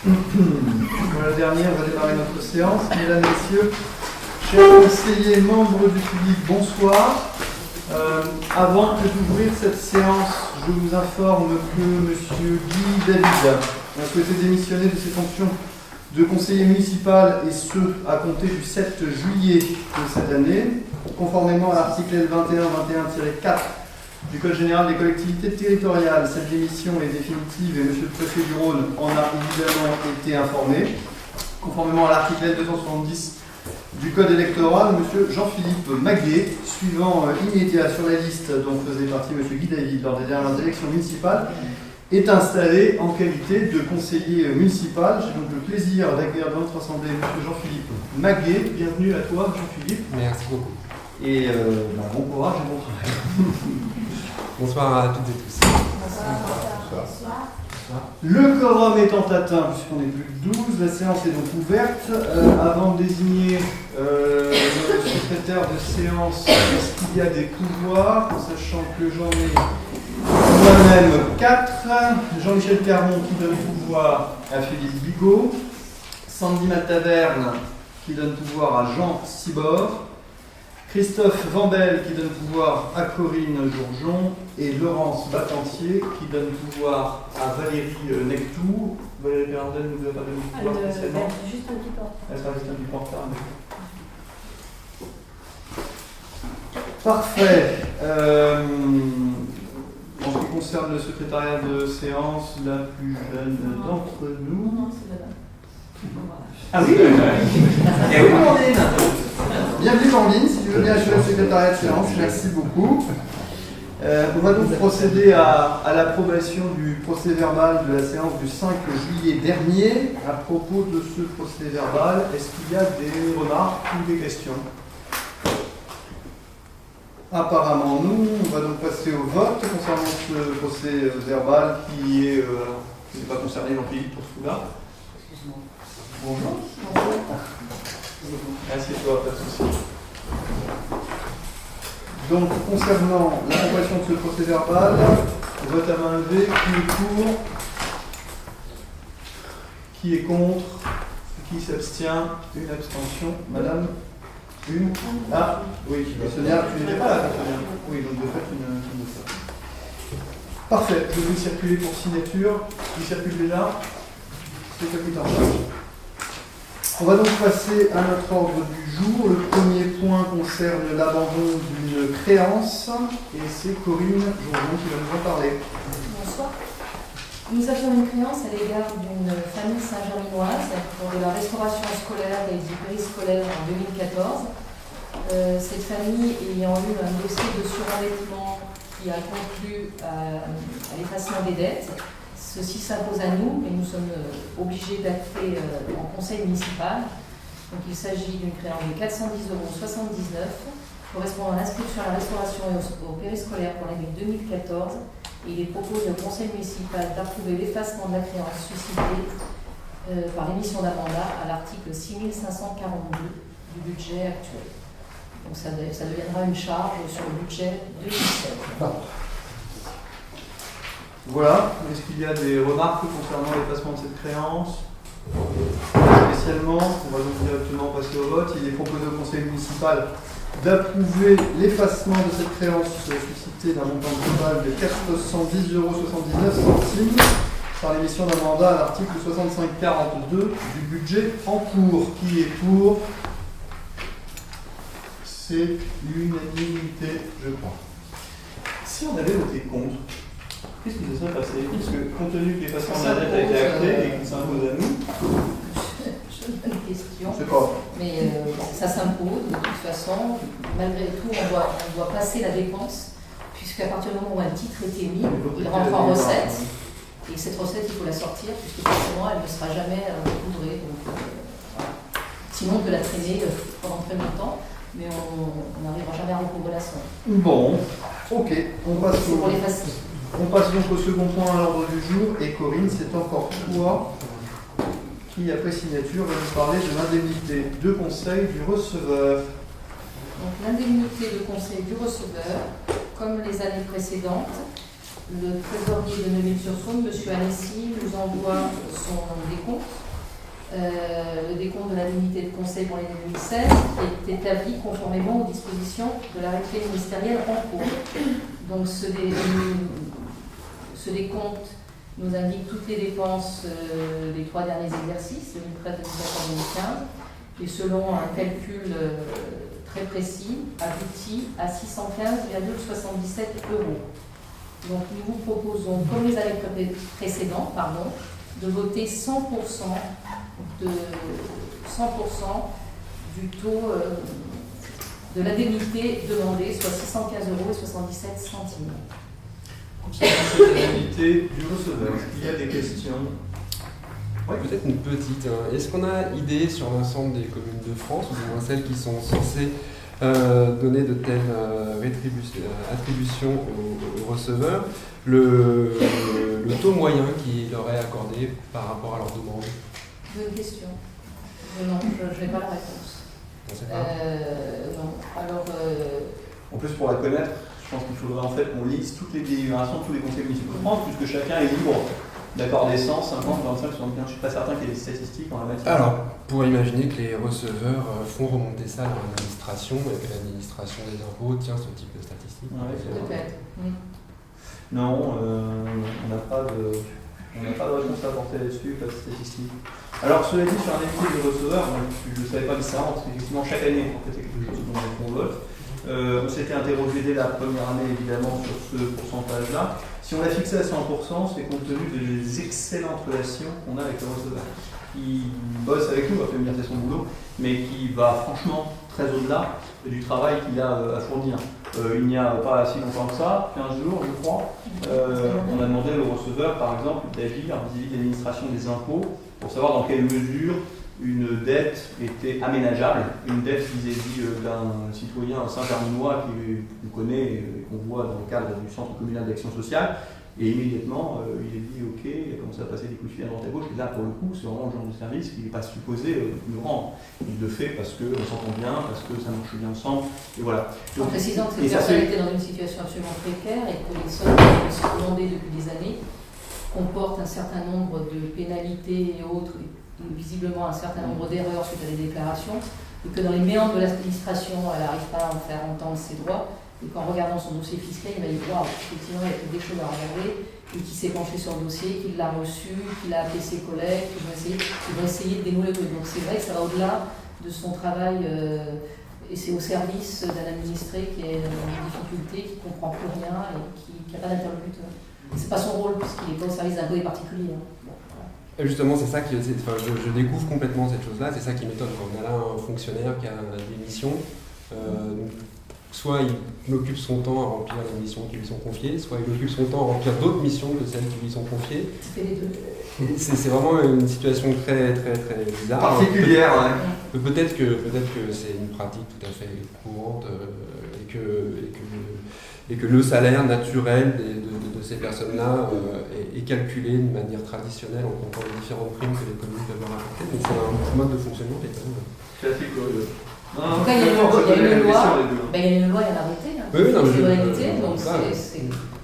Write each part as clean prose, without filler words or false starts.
Voilà, dernier, on va démarrer notre séance. Mesdames, Messieurs, chers conseillers, membres du public, bonsoir. Avant d'ouvrir cette séance, je vous informe que M. Guy David a souhaité démissionner de ses fonctions de conseiller municipal, et ce, à compter du 7 juillet de cette année, conformément à l'article L2121-4 du Code général des collectivités territoriales. Cette démission est définitive et M. le préfet du Rhône en a évidemment été informé. Conformément à l'article L270 du Code électoral, M. Jean-Philippe Maguet, suivant immédiat sur la liste dont faisait partie M. Guy David lors des dernières élections municipales, est installé en qualité de conseiller municipal. J'ai donc le plaisir d'accueillir dans notre assemblée M. Jean-Philippe Maguet. Bienvenue à toi, Jean-Philippe. Merci beaucoup. Et bon courage et bon travail. Bonsoir à toutes et tous. Bonsoir. Le quorum étant atteint, puisqu'on est plus de 12, la séance est donc ouverte. Avant de désigner le secrétaire de séance, est-ce qu'il y a des pouvoirs, en sachant que j'en ai moi-même 4. Jean-Michel Carmon qui donne pouvoir à Philippe Bigot, Sandy Maltaverne qui donne pouvoir à Jean Cibor, Christophe Vambel qui donne pouvoir à Corinne Jourjon et Laurence Batantier qui donne pouvoir à Valérie Nectou. Valérie Bérandel ne nous a pas donné pouvoir spécialement. Juste un petit peu. Elle sera juste un petit peu en retard. Parfait. En ce qui concerne le secrétariat de séance, la plus jeune d'entre nous. Non, c'est madame. Ah oui. Et oui, Blandine. Bienvenue Blandine, si tu veux bien assurer le secrétariat de séance, merci beaucoup. On va donc procéder à l'approbation du procès-verbal de la séance du 5 juillet dernier. À propos de ce procès-verbal, est-ce qu'il y a des remarques ou des questions? Apparemment non. On va donc passer au vote concernant ce procès-verbal qui est n'est pas concerné Jean-Philippe pour ce coup-là. Bonjour. Assieds-toi, pas de souci. Donc, concernant l'approbation de ce procès-verbal, vote à main levée, qui est pour, qui est contre, qui s'abstient, une abstention. Madame, une. Ah, oui, Sonia, tu n'étais pas là, Sonia. Oui, donc de fait, une autre. Parfait, je vais circuler pour signature. Qui circule déjà? C'est le capitaine en charge. On va donc passer à notre ordre du jour. Le premier point concerne l'abandon d'une créance et c'est Corinne Jourjon qui va nous en parler. Bonsoir. Nous avions une créance à l'égard d'une famille saint-germinoise pour de la restauration scolaire et du périscolaire en 2014. Cette famille ayant eu un dossier de surendettement qui a conclu à l'effacement des dettes. Ceci s'impose à nous, mais nous sommes obligés d'acter en conseil municipal. Donc il s'agit d'une créance de 410,79 € correspondant à l'inscription à la restauration et au périscolaire pour l'année 2014. Et il est proposé au conseil municipal d'approuver l'effacement de la créance suscitée par l'émission d'un mandat à l'article 6542 du budget actuel. Donc ça deviendra une charge sur le budget 2016. Voilà, est-ce qu'il y a des remarques concernant l'effacement de cette créance? Spécialement, on va donc directement passer au vote. Il est proposé au conseil municipal d'approuver l'effacement de cette créance suscitée d'un montant total de 410,79 € par l'émission d'un mandat à l'article 6542 du budget en cours. Qui est pour? C'est l'unanimité, je crois. Si on avait voté contre, qu'est-ce qui se serait passé? Parce que compte tenu que l'effacement de la dette a été acté et qu'il s'impose à nous. Je donne une question. Je sais pas. Mais ça s'impose de toute façon. Malgré tout, on doit passer la dépense, puisqu'à partir du moment où un titre est émis, il rentre en recette. Et cette recette, il faut la sortir, puisque forcément, elle ne sera jamais recouvrée. Donc, voilà. Sinon, on peut la traîner pendant très longtemps, mais on n'arrivera jamais à recouvrer la somme. Bon, ok. On passe pour l'effacer. On passe donc au second point à l'ordre du jour, et Corinne, c'est encore toi qui, après signature, va nous parler de l'indemnité de conseil du receveur. Donc l'indemnité de conseil du receveur, comme les années précédentes, le trésorier de Neuville-sur-Saône, M. Alessi, nous envoie son décompte. Le décompte de l'indemnité de conseil pour l'année 2016 est établi conformément aux dispositions de l'arrêté ministériel en cours. Donc ce décompte nous indique toutes les dépenses des 3 derniers exercices, 2013, 2014, 2015, et selon un calcul très précis, aboutit à 615,77 €. Donc nous vous proposons, comme les années précédentes, de voter 100% du taux de l'indemnité demandée, soit 615,77 €. Cette indemnité du receveur, est-ce qu'il y a des questions? Ouais, peut-être une petite. Est-ce qu'on a idée sur l'ensemble des communes de France, ou du moins celles qui sont censées donner de telles attributions aux receveurs, le taux moyen qui leur est accordé par rapport à leur demande? Bonne question. Non, je n'ai pas la réponse. On ne sait pas. Non. Alors, En plus, pour la connaître, je pense qu'il faudrait en fait qu'on lise toutes les délibérations, tous les conseils municipaux de France, puisque chacun est libre d'accorder 100, 50, 25, 75. Je ne suis pas certain qu'il y ait des statistiques en la matière. Alors, pour imaginer que les receveurs font remonter ça à leur administration et que l'administration des impôts tient ce type de statistiques. Ouais, peut-être. Non, on n'a pas de réponse à apporter là-dessus, pas de statistiques. Alors, cela dit, sur un invité de receveur, je ne le savais pas nécessairement, parce qu'effectivement, chaque année, en fait, c'est quelque chose dont on vote. On s'était interrogé dès la première année, évidemment, sur ce pourcentage-là. Si on l'a fixé à 100%, c'est compte tenu des excellentes relations qu'on a avec le receveur, qui bosse avec nous, après c'est son boulot, mais qui va franchement très au-delà du travail qu'il a à fournir. Il n'y a pas si longtemps que ça, 15 jours, je crois, on a demandé au receveur, par exemple, d'agir vis-à-vis de l'administration des impôts pour savoir dans quelle mesure une dette était aménageable, une dette vis-à-vis d'un citoyen saint-germinois qu'on connaît et qu'on voit dans le cadre du Centre communal d'action sociale. Et immédiatement, il est dit OK, il a commencé à passer des coups de fil à droite à gauche. Et là, pour le coup, c'est vraiment le genre de service qu'il n'est pas supposé nous rendre. Il le fait parce qu'on s'entend bien, parce que ça marche bien ensemble. Et voilà. En précisant que cette personne était dans une situation absolument précaire et que les sommes qui sont demandées depuis des années comportent un certain nombre de pénalités et autres, visiblement un certain nombre d'erreurs suite à des déclarations, et que dans les méandres de l'administration, elle n'arrive pas à en faire entendre ses droits. Et qu'en regardant son dossier fiscal, il m'a dit waouh, effectivement, il y a peut-être des choses à regarder, et qui s'est penché sur le dossier, qu'il l'a reçu, qu'il a appelé ses collègues, qu'ils vont essayer de dénouer le truc. Donc c'est vrai que ça va au-delà de son travail, et c'est au service d'un administré qui est en difficulté, qui ne comprend plus rien et qui n'a pas d'interlocuteur. C'est pas son rôle, puisqu'il n'est pas au service d'un des particulier. Hein. Bon, voilà. Justement, c'est ça je découvre complètement cette chose-là, c'est ça qui m'étonne. Quand on a là un fonctionnaire qui a des missions, soit il occupe son temps à remplir les missions qui lui sont confiées, soit il occupe son temps à remplir d'autres missions que celles qui lui sont confiées. C'est les deux. C'est vraiment une situation très, très, très bizarre. Particulière, ouais. Peut-être que c'est une pratique tout à fait courante et que le salaire naturel de ces personnes-là est calculé de manière traditionnelle en comptant les différentes primes que les communes peuvent leur apporter. Mais c'est un mode de fonctionnement qui est quand même... C'est assez curieux. En tout cas, il y a une loi, il y a une loi, il y a l'arrêté. Oui, non, c'est réalité, donc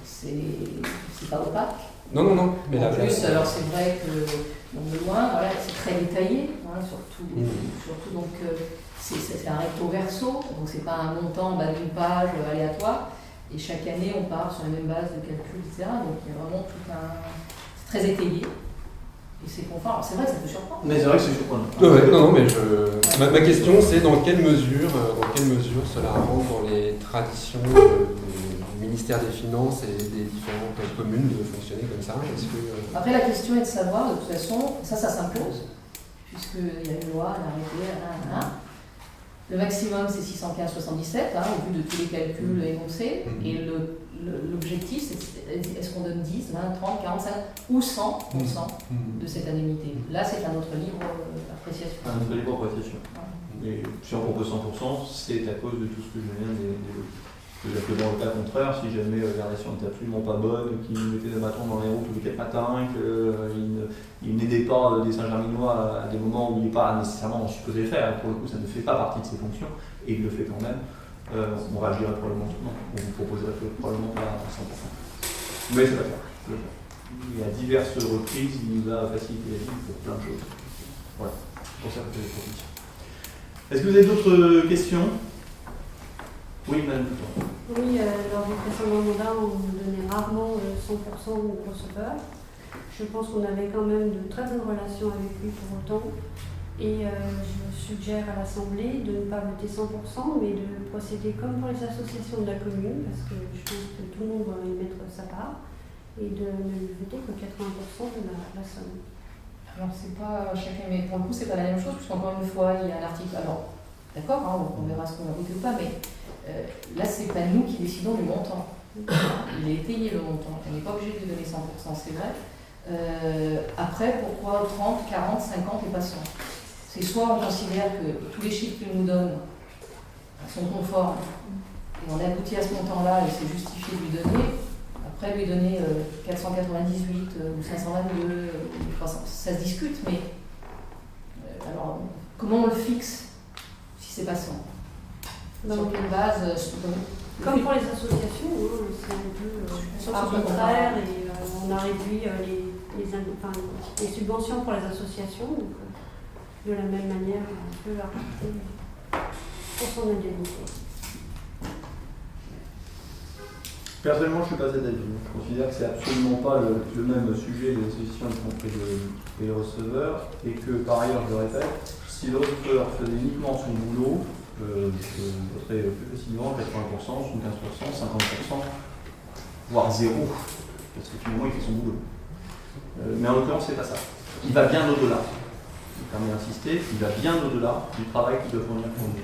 c'est pas opaque. Non. Mais en plus, alors c'est vrai que de loin, voilà, c'est très détaillé, hein, surtout donc c'est un recto verso, donc c'est pas un montant en bas d'une page aléatoire. Et chaque année, on part sur la même base de calcul, etc. Donc il y a vraiment tout un... C'est très étayé. Et c'est conforme. C'est vrai que ça peut surprendre. Mais c'est vrai que c'est surprenant. Non, mais ma question, c'est dans quelle mesure cela rentre dans les traditions du ministère des Finances et des différentes communes de fonctionner comme ça. Après, la question est de savoir, de toute façon, ça s'impose, puisqu'il y a une loi, un arrêté, Le maximum, c'est 615,77, au vu de tous les calculs énoncés. Et l'objectif, c'est est-ce qu'on donne 10, 20, 30, 45 ou 100% de cette indemnité. Là, c'est à notre libre appréciation. À notre libre appréciation. Et si on propose 100%, c'est à cause de tout ce que je viens d'évoquer. Que dans le cas contraire, si jamais la relation n'était absolument pas bonne, qu'il mettait des bâtons dans les roues tous les 4 matins, qu'il n'aidait pas des Saint-Germinois à des moments où il n'est pas nécessairement supposé le faire, pour le coup ça ne fait pas partie de ses fonctions, et il le fait quand même, on réagirait probablement non, on vous proposerait probablement pas à 100%. Mais ça va faire. Et à diverses reprises, il nous a facilité la vie pour plein de choses. Voilà, pour ça que je fais des propositions. Est-ce que vous avez d'autres questions? Oui, madame. Oui, lors du précédent mandat, on nous donnait rarement 100% au receveur. Je pense qu'on avait quand même de très bonnes relations avec lui pour autant. Et je suggère à l'Assemblée de ne pas voter 100%, mais de procéder comme pour les associations de la commune, parce que je pense que tout le monde va y mettre sa part, et de ne lui voter que 80% de la somme. Alors c'est pas chacun, mais pour le coup c'est pas la même chose, puisqu'encore une fois il y a un article. Alors d'accord, hein, on verra ce qu'on va voter ou pas, mais là c'est pas nous qui décidons du montant. Il est payé le montant, on n'est pas obligé de lui donner 100%, c'est vrai. Après, pourquoi 30, 40, 50 et pas 100? C'est soit on considère que tous les chiffres qu'il nous donne sont conformes et on aboutit à ce montant-là et c'est justifié de lui donner. Après, lui donner 498 ou 522, ça se discute, mais alors comment on le fixe si c'est pas 100? Sur quelle base? Comme pour les associations, c'est un peu arbitraire et on a réduit les subventions pour les associations. Donc, de la même manière, on peut rapporter pour son indemnité. Personnellement, je ne suis pas cet avis. Je considère que c'est absolument pas le même sujet des associations et les receveurs, et que par ailleurs, je le répète, si le receveur faisait uniquement son boulot, je voterais plus facilement 80%, 75%, 50%, voire 0, parce que finalement, il fait son boulot. Mais en l'occurrence, c'est pas ça. Il va bien au-delà. Il permet d'insister, il va bien au-delà du travail qu'il doit fournir pour nous.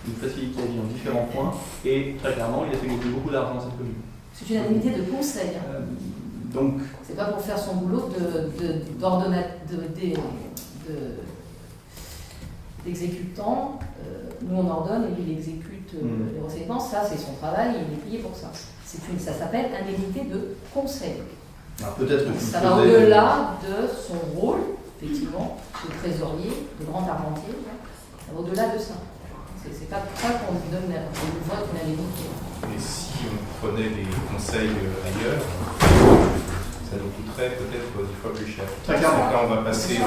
Il nous facilite la vie en différents points, et très clairement, il a fait gagner beaucoup d'argent dans cette commune. C'est une indemnité de conseil. Donc, c'est pas pour faire son boulot d'exécutant. Nous on ordonne et lui il exécute les renseignements. Ça c'est son travail, il est payé pour ça. Ça s'appelle indemnité de conseil. Peut-être que ça va au-delà de son rôle, effectivement, de trésorier, de grand argentier. Ça va au-delà de ça. C'est pas pour ça qu'on lui donne une vote, une indemnité. Et si on prenait des conseils ailleurs, ça nous coûterait peut-être 10 fois plus cher. Très clairement. Là, on va passer à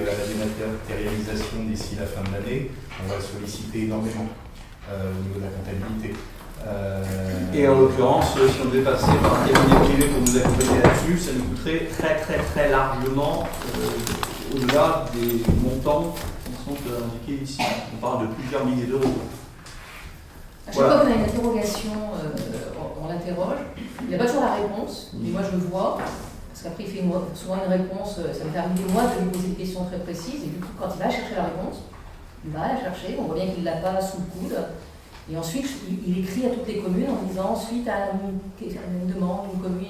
la dématérialisation d'ici la fin de l'année. On va solliciter énormément au niveau de la comptabilité. Et en l'occurrence, si on devait passer par un cabinet privé pour nous accompagner là-dessus, ça nous coûterait très largement au-delà des montants qui sont indiqués ici. On parle de plusieurs milliers d'euros. À chaque fois qu'on a une interrogation, on l'interroge. Il n'y a pas toujours la réponse, mais moi je le vois, parce qu'après il fait souvent une réponse, ça me permet moi de lui poser des questions très précises, et du coup quand il va chercher la réponse, il va la chercher, on voit bien qu'il ne l'a pas sous le coude, et ensuite il écrit à toutes les communes en disant suite à une demande, une commune,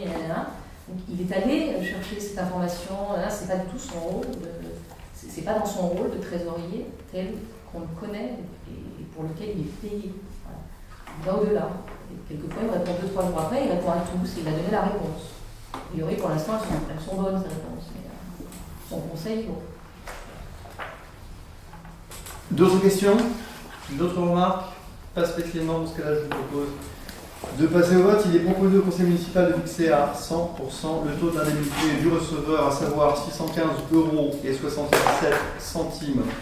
donc il est allé chercher cette information, c'est pas du tout son rôle, c'est pas dans son rôle de trésorier tel qu'on le connaît et pour lequel il est payé. Il va au-delà. Quelquefois, il répond 2-3 jours après, il répond à tous, il a donné la réponse. A priori, pour l'instant, elles sont bonnes, ces réponses. Mais son conseil est bon. D'autres questions? D'autres remarques? Pas spécialement, dans ce cas-là, je vous propose de passer au vote. Il est proposé au conseil municipal de fixer à 100% le taux de l'indemnité du receveur, à savoir 615,67 €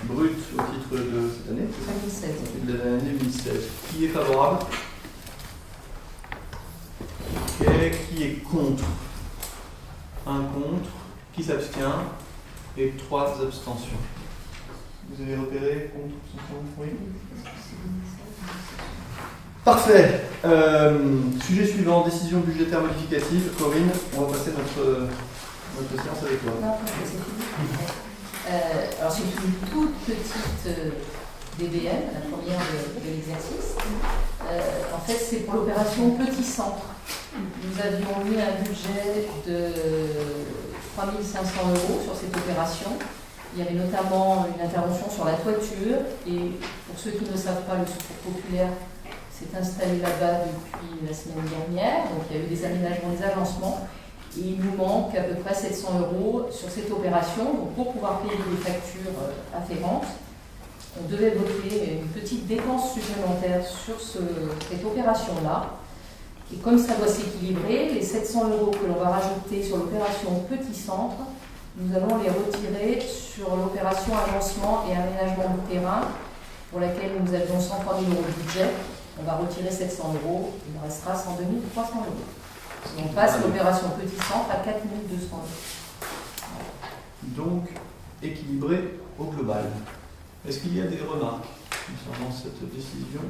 brut au titre de cette année. 2016. De l'année 2016. Qui est favorable? Ok. Qui est contre? Un contre. Qui s'abstient? Et 3 abstentions. Vous avez repéré contre, abstention? Oui. Parfait. Sujet suivant, décision budgétaire modificative. Corinne, on va passer notre séance avec toi. Non, c'est fini. Alors c'est une toute petite DBM, la première de l'exercice. En fait, c'est pour l'opération Petit Centre. Nous avions mis un budget de 3 500 € sur cette opération. Il y avait notamment une intervention sur la toiture. Et pour ceux qui ne savent pas, le Secours populaire s'est installé là-bas depuis la semaine dernière. Donc il y a eu des aménagements, des agencements. Et il nous manque à peu près 700 € sur cette opération. Donc pour pouvoir payer les factures afférentes, on devait voter une petite dépense supplémentaire sur cette opération-là, Et comme ça doit s'équilibrer, les 700 € que l'on va rajouter sur l'opération Petit Centre, nous allons les retirer sur l'opération Agencement et aménagement de terrain, pour laquelle nous avions 103 000 € de budget. On va retirer 700 €, il restera 102 300 €. Et on passe l'opération Petit Centre à 4 200 €. Donc, équilibré au global. Est-ce qu'il y a des remarques concernant cette décision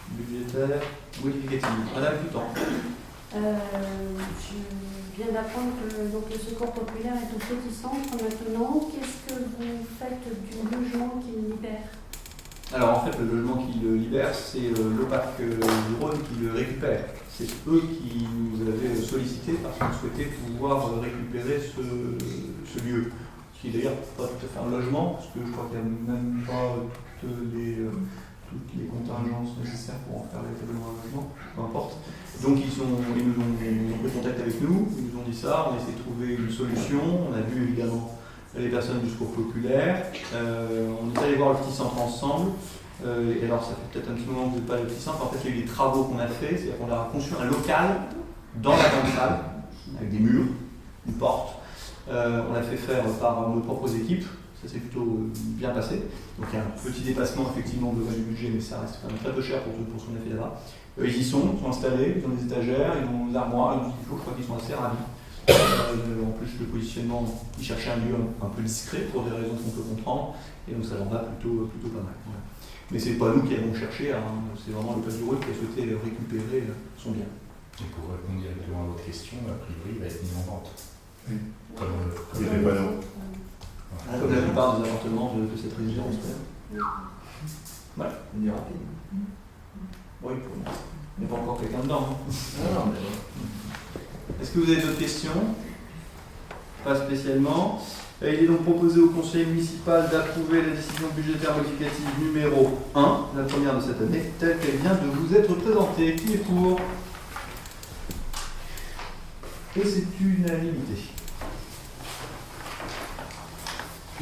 budgétaire modificative? Madame Coutan. Je viens d'apprendre que donc, le secours populaire est au Petit Centre maintenant. Qu'est-ce que vous faites du logement qui le libère? Alors en fait, le logement qui le libère, c'est l'OPAC du Rhône qui le récupère. C'est eux qui nous avaient sollicité parce qu'ils souhaitaient pouvoir récupérer ce lieu. Ce qui est d'ailleurs pas tout à fait un logement, parce que je crois qu'il n'y a même pas toutes les contingences nécessaires pour en faire véritablement un logement, peu importe. Donc ils nous ont pris contact avec nous, ils nous ont dit ça, on a essayé de trouver une solution, on a vu évidemment les personnes du secours populaire, on est allé voir le Petit Centre ensemble, et alors ça fait peut-être un petit moment que vous n'êtes pas allé au Petit Centre, en fait il y a eu des travaux qu'on a fait, c'est-à-dire qu'on a conçu un local dans la grande salle, avec des murs, une porte, on l'a fait faire par nos propres équipes, ça s'est plutôt bien passé. Donc il y a un petit dépassement effectivement de du budget, mais ça reste quand même très peu cher pour ce qu'on a fait là-bas. Ils y sont installés, ils ont des étagères, ils ont des armoires, ils ont tout ce qu'il faut, je crois qu'ils sont assez ravis. En plus le positionnement, ils cherchaient un lieu un peu discret pour des raisons qu'on peut comprendre, et donc ça leur va plutôt pas mal. Ouais. Mais c'est pas nous qui avons cherché, c'est vraiment le Pas du Rhône qui a souhaité récupérer son bien. Et pour répondre directement à votre question, a priori, il va être mis en vente. Oui. Comme les panneaux. Comme la plupart des appartements de cette résidence. Voilà. On est rapide. Oui, il n'y a pas encore quelqu'un dedans. Non, mais... Est-ce que vous avez d'autres questions? Pas spécialement. Il est donc proposé au conseil municipal d'approuver la décision budgétaire modificative numéro 1, la première de cette année, telle qu'elle vient de vous être présentée. Qui est pour? Et c'est unanimité.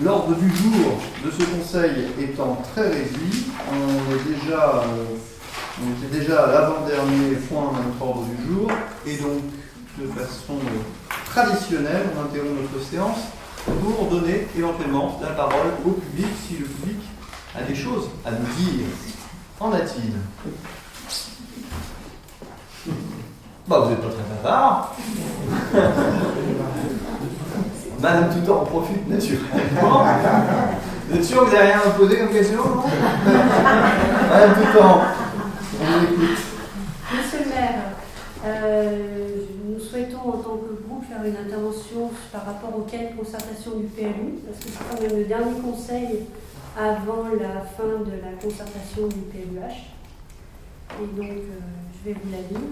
L'ordre du jour de ce conseil étant très réduit, on était déjà à l'avant-dernier point de notre ordre du jour, et donc de façon traditionnelle, on interrompt notre séance pour donner éventuellement la parole au public, si le public a des choses à nous dire. En a-t-il? Bah, vous n'êtes pas très bavard. Madame Toutan en profite naturellement. Vous êtes sûr que vous n'avez rien à me poser comme question, non? Madame Toutan, on vous écoute. Monsieur le maire, nous souhaitons en tant que groupe faire une intervention par rapport aux quais de concertation du PLU, parce que c'est quand même le dernier conseil avant la fin de la concertation du PLUH. Et donc, je vais vous la lire.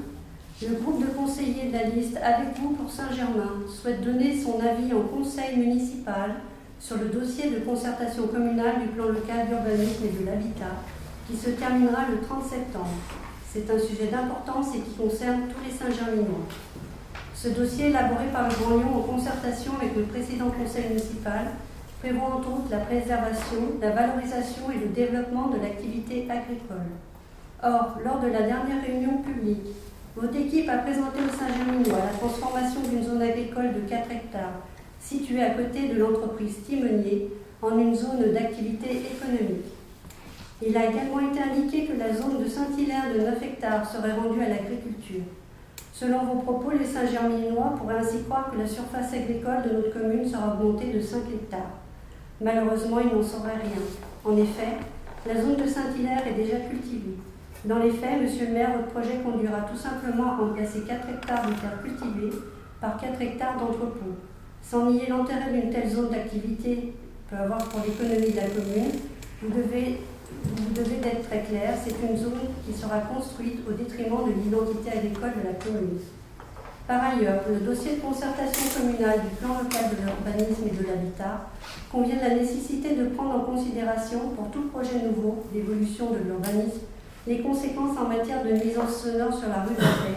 Le groupe de conseillers de la liste Avec vous pour Saint-Germain souhaite donner son avis en conseil municipal sur le dossier de concertation communale du plan local d'urbanisme et de l'habitat qui se terminera le 30 septembre. C'est un sujet d'importance et qui concerne tous les Saint-Germinois. Ce dossier, élaboré par le Grand Lyon en concertation avec le précédent conseil municipal, prévoit entre autres la préservation, la valorisation et le développement de l'activité agricole. Or, lors de la dernière réunion publique, votre équipe a présenté aux Saint-Germinois la transformation d'une zone agricole de 4 hectares située à côté de l'entreprise Timonier en une zone d'activité économique. Il a également été indiqué que la zone de Saint-Hilaire de 9 hectares serait rendue à l'agriculture. Selon vos propos, les Saint-Germinois pourraient ainsi croire que la surface agricole de notre commune sera augmentée de 5 hectares. Malheureusement, il n'en saurait rien. En effet, la zone de Saint-Hilaire est déjà cultivée. Dans les faits, monsieur le maire, votre projet conduira tout simplement à remplacer 4 hectares de terres cultivées par 4 hectares d'entrepôts. Sans nier l'intérêt d'une telle zone d'activité peut avoir pour l'économie de la commune, vous devez être très clair, c'est une zone qui sera construite au détriment de l'identité agricole de la commune. Par ailleurs, le dossier de concertation communale du plan local de l'urbanisme et de l'habitat convient de la nécessité de prendre en considération pour tout projet nouveau d'évolution de l'urbanisme les conséquences en matière de nuisances sonores sur la rue de la Paix,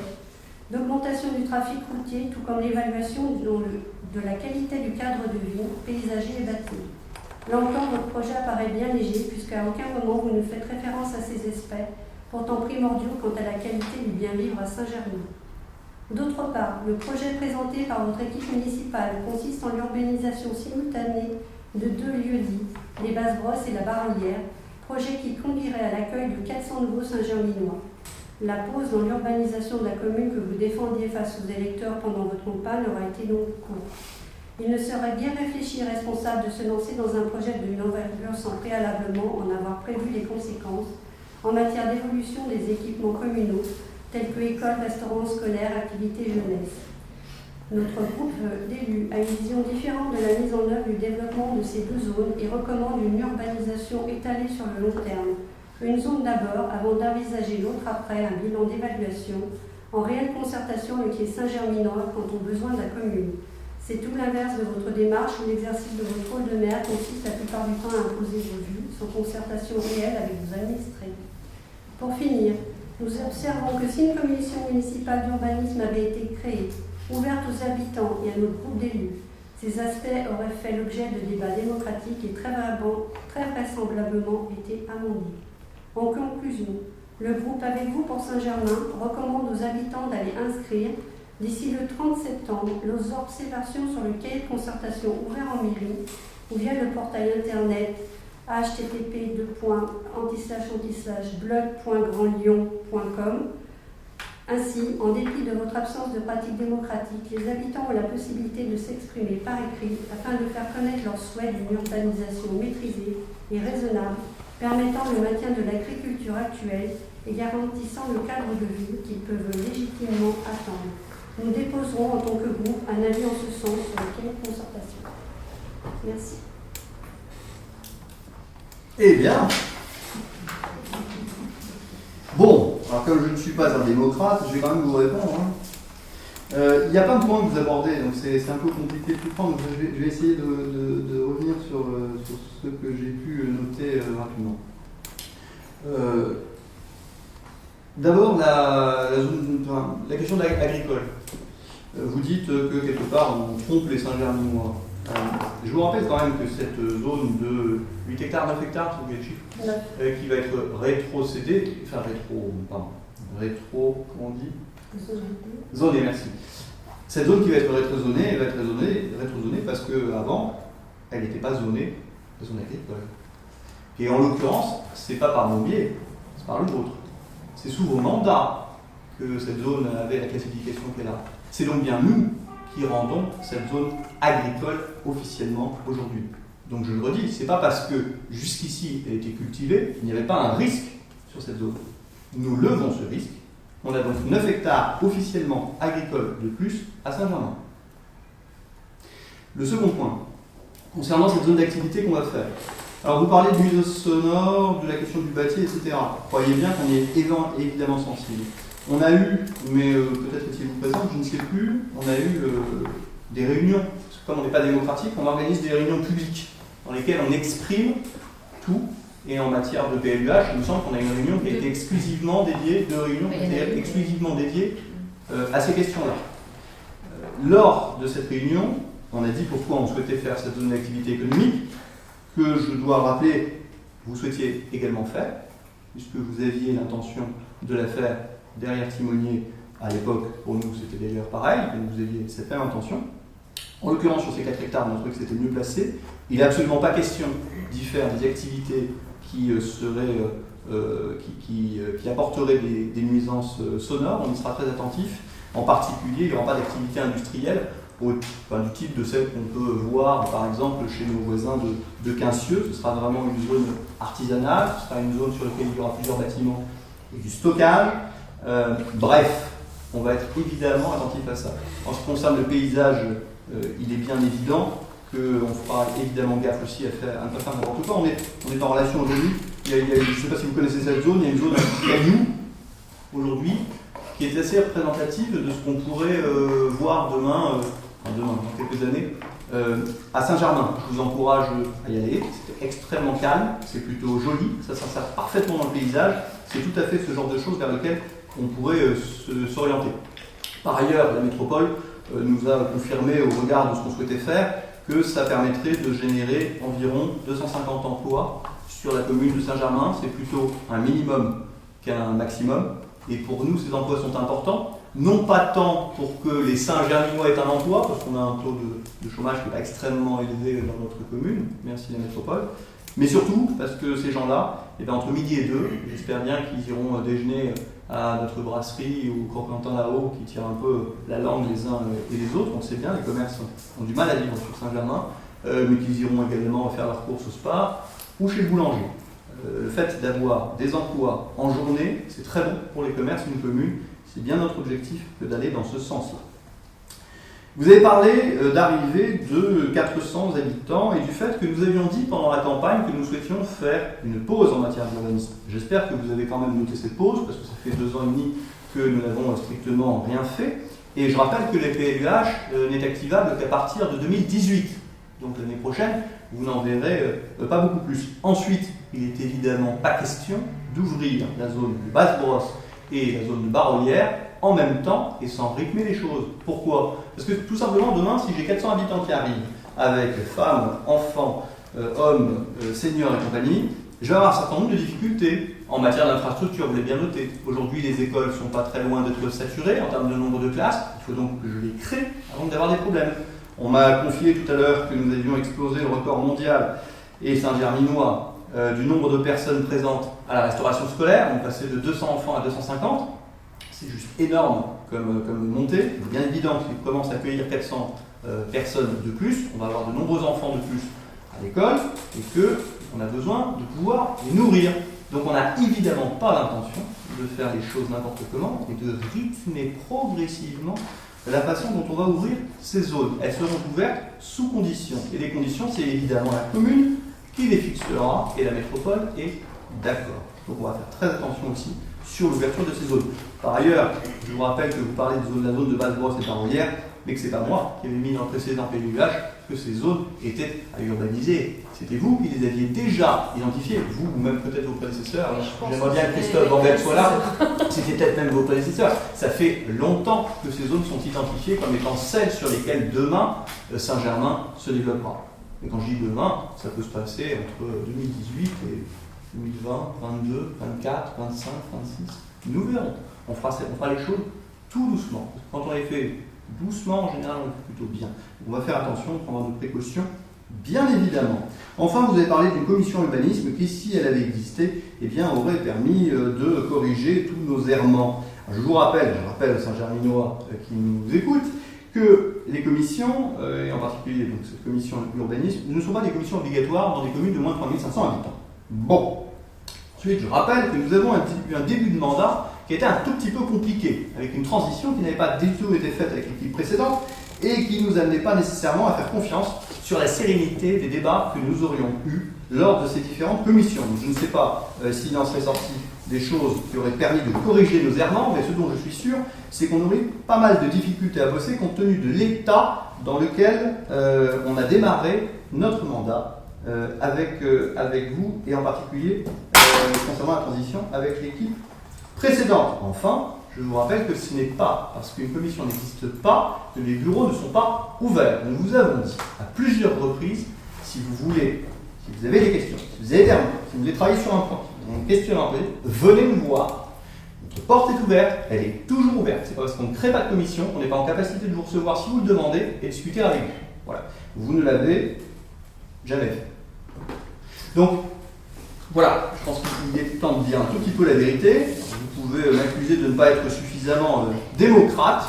d'augmentation du trafic routier, tout comme l'évaluation de la qualité du cadre de vie, paysager et bâti. Là encore, votre projet apparaît bien léger, puisqu'à aucun moment vous ne faites référence à ces aspects pourtant primordiaux quant à la qualité du bien vivre à Saint-Germain. D'autre part, le projet présenté par votre équipe municipale consiste en l'urbanisation simultanée de 2 lieux-dits, les Basses-Brosses et la Barrière, projet qui conduirait à l'accueil de 400 nouveaux Saint-Germinois. La pause dans l'urbanisation de la commune que vous défendiez face aux électeurs pendant votre campagne aura été donc courte. Il ne serait bien réfléchi et responsable de se lancer dans un projet d'une envergure sans préalablement en avoir prévu les conséquences en matière d'évolution des équipements communaux tels que écoles, restaurants scolaires, activités jeunesse. Notre groupe d'élus a une vision différente de la mise en œuvre du développement de ces 2 zones et recommande une urbanisation étalée sur le long terme. Une zone d'abord, avant d'envisager l'autre après un bilan d'évaluation, en réelle concertation avec les Saint-Germinois quant aux besoins de la commune. C'est tout l'inverse de votre démarche où l'exercice de votre rôle de maire consiste la plupart du temps à imposer vos vues sans concertation réelle avec vos administrés. Pour finir, nous observons que si une commission municipale d'urbanisme avait été créée, ouverte aux habitants et à notre groupe d'élus, ces aspects auraient fait l'objet de débats démocratiques et très vraisemblablement été amendés. En conclusion, le groupe Avec vous pour Saint-Germain recommande aux habitants d'aller inscrire d'ici le 30 septembre leurs observations sur le cahier de concertation ouvert en mairie ou via le portail internet http://blog.grandlyon.com. Ainsi, en dépit de votre absence de pratique démocratique, les habitants ont la possibilité de s'exprimer par écrit afin de faire connaître leur souhait d'une urbanisation maîtrisée et raisonnable, permettant le maintien de l'agriculture actuelle et garantissant le cadre de vie qu'ils peuvent légitimement attendre. Nous déposerons en tant que groupe un avis en ce sens sur le cahier de concertation. Merci. Eh bien, bon, alors comme je ne suis pas un démocrate, je vais quand même vous répondre. Il y a plein de points que vous abordez, donc c'est un peu compliqué de tout prendre, donc je vais essayer de revenir sur ce que j'ai pu noter rapidement. D'abord, la question agricole. Vous dites que quelque part on trompe les Saint-Germinois. Je vous rappelle quand même que cette zone de 8 hectares, 9 hectares, c'est le chiffre, qui va être rétrocédée, comment on dit ? Zonée, merci. Cette zone qui va être rétrozonée, elle va être rétrozonée parce qu'avant, elle n'était pas zonée, la zone agricole. Et en l'occurrence, c'est pas par mon biais, c'est par le vôtre. C'est sous vos mandats que cette zone avait la classification qu'elle a. C'est donc bien nous qui rendons cette zone agricole officiellement aujourd'hui. Donc je le redis, c'est pas parce que jusqu'ici elle était cultivée qu'il n'y avait pas un risque sur cette zone. Nous levons ce risque. On a donc 9 hectares officiellement agricoles de plus à Saint-Germain. Le second point, concernant cette zone d'activité qu'on va faire. Alors vous parlez du nuisance sonore, de la question du bâti, etc. Croyez bien qu'on y est évidemment sensible. On a eu, mais peut-être étiez-vous présent, je ne sais plus, on a eu des réunions, parce que comme on n'est pas démocratique, on organise des réunions publiques dans lesquelles on exprime tout. Et en matière de PLUH, il me semble qu'on a une réunion qui a été exclusivement dédiée, exclusivement dédiée à ces questions-là. Lors de cette réunion, on a dit pourquoi on souhaitait faire cette zone d'activité économique, que je dois rappeler, vous souhaitiez également faire, puisque vous aviez l'intention de la faire derrière Timonier. À l'époque, pour nous, c'était d'ailleurs pareil, donc vous aviez cette même intention. En l'occurrence, sur ces 4 hectares, on a trouvé que c'était mieux placé. Il n'est absolument pas question d'y faire des activités qui apporteraient des nuisances sonores. On y sera très attentif. En particulier, il n'y aura pas d'activité industrielle du type de celle qu'on peut voir, par exemple, chez nos voisins de Quincieux. Ce sera vraiment une zone artisanale, ce sera une zone sur laquelle il y aura plusieurs bâtiments et du stockage. Bref, on va être évidemment attentif à ça. En ce qui concerne le paysage, il est bien évident qu'on fera évidemment gaffe aussi à ne pas faire n'importe quoi. On est en relation aujourd'hui. Je ne sais pas si vous connaissez cette zone, il y a une zone à cailloux aujourd'hui qui est assez représentative de ce qu'on pourrait voir demain, dans quelques années, à Saint-Germain. Je vous encourage à y aller. C'est extrêmement calme, c'est plutôt joli, ça s'insère parfaitement dans le paysage. C'est tout à fait ce genre de choses vers lesquelles on pourrait s'orienter. Par ailleurs, la métropole nous a confirmé au regard de ce qu'on souhaitait faire que ça permettrait de générer environ 250 emplois sur la commune de Saint-Germain. C'est plutôt un minimum qu'un maximum. Et pour nous, ces emplois sont importants. Non pas tant pour que les Saint-Germinois aient un emploi, parce qu'on a un taux de chômage qui n'est pas extrêmement élevé dans notre commune, merci la métropole, mais surtout parce que ces gens-là, entre midi et 2, j'espère bien qu'ils iront déjeuner à notre brasserie ou Croquentin là-haut, qui tire un peu la langue les uns et les autres. On le sait bien, les commerces ont du mal à vivre sur Saint-Germain, mais qu'ils iront également faire leurs courses au spa ou chez le boulanger. Le fait d'avoir des emplois en journée, c'est très bon pour les commerces d'une commune. C'est bien notre objectif que d'aller dans ce sens-là. Vous avez parlé d'arrivée de 400 habitants et du fait que nous avions dit pendant la campagne que nous souhaitions faire une pause en matière d'urbanisme. J'espère que vous avez quand même noté cette pause, parce que ça fait 2 ans et demi que nous n'avons strictement rien fait. Et je rappelle que les PLUH n'est activable qu'à partir de 2018. Donc l'année prochaine, vous n'en verrez pas beaucoup plus. Ensuite, il n'est évidemment pas question d'ouvrir la zone de Basse-Brosse et la zone de Barolière en même temps et sans rythmer les choses. Pourquoi? Parce que tout simplement, demain, si j'ai 400 habitants qui arrivent, avec femmes, enfants, hommes, seniors et compagnie, je vais avoir un certain nombre de difficultés en matière d'infrastructure, vous l'avez bien noté. Aujourd'hui, les écoles ne sont pas très loin d'être saturées en termes de nombre de classes. Il faut donc que je les crée avant d'avoir des problèmes. On m'a confié tout à l'heure que nous avions explosé le record mondial et Saint-Germinois du nombre de personnes présentes à la restauration scolaire. On est passé de 200 enfants à 250. C'est juste énorme comme montée. Il est bien évident que si on commence à accueillir 400 personnes de plus, on va avoir de nombreux enfants de plus à l'école et qu'on a besoin de pouvoir les nourrir. Donc on n'a évidemment pas l'intention de faire les choses n'importe comment et de rythmer progressivement la façon dont on va ouvrir ces zones. Elles seront ouvertes sous conditions. Et les conditions, c'est évidemment la commune qui les fixera et la métropole est d'accord. Donc on va faire très attention aussi sur l'ouverture de ces zones. Par ailleurs, je vous rappelle que vous parlez de la zone de Basse-Brosse et Barolière, mais que ce n'est pas moi qui avais mis dans le précédent PLUH que ces zones étaient à urbaniser. C'était vous qui les aviez déjà identifiées, vous ou même peut-être vos prédécesseurs. J'aimerais bien que Christophe Bambel soit là. C'était peut-être même vos prédécesseurs. Ça fait longtemps que ces zones sont identifiées comme étant celles sur lesquelles demain Saint-Germain se développera. Et quand je dis demain, ça peut se passer entre 2018 et 2020, 22, 24, 25, 26. Nous verrons. On fera les choses tout doucement. Quand on les fait doucement, en général, on le fait plutôt bien. On va faire attention, on prendra nos précautions, bien évidemment. Enfin, vous avez parlé d'une commission urbanisme qui, si elle avait existé, aurait permis de corriger tous nos errements. Alors, je rappelle aux Saint-Germinois qui nous écoutent, que les commissions, et en particulier donc, cette commission urbanisme, ne sont pas des commissions obligatoires dans des communes de moins de 3500 habitants. Bon. Ensuite, je rappelle que nous avons eu un début de mandat qui était un tout petit peu compliqué, avec une transition qui n'avait pas du tout été faite avec l'équipe précédente et qui ne nous amenait pas nécessairement à faire confiance sur la sérénité des débats que nous aurions eus lors de ces différentes commissions. Donc, je ne sais pas s'il en serait sorti des choses qui auraient permis de corriger nos errements, mais ce dont je suis sûr, c'est qu'on aurait pas mal de difficultés à bosser compte tenu de l'état dans lequel on a démarré notre mandat avec vous et en particulier concernant la transition avec l'équipe précédente. Enfin, je vous rappelle que ce n'est pas parce qu'une commission n'existe pas que les bureaux ne sont pas ouverts. Nous vous avons dit à plusieurs reprises, si vous avez des questions, si vous avez des remarques, si vous voulez travailler sur un point, un questionnement, venez nous voir. Notre porte est ouverte, elle est toujours ouverte. C'est pas parce qu'on ne crée pas de commission qu'on n'est pas en capacité de vous recevoir si vous le demandez et discuter avec vous. Voilà. Vous ne l'avez jamais fait. Donc, voilà, je pense qu'il est temps de dire un tout petit peu la vérité. Vous pouvez m'accuser de ne pas être suffisamment démocrate.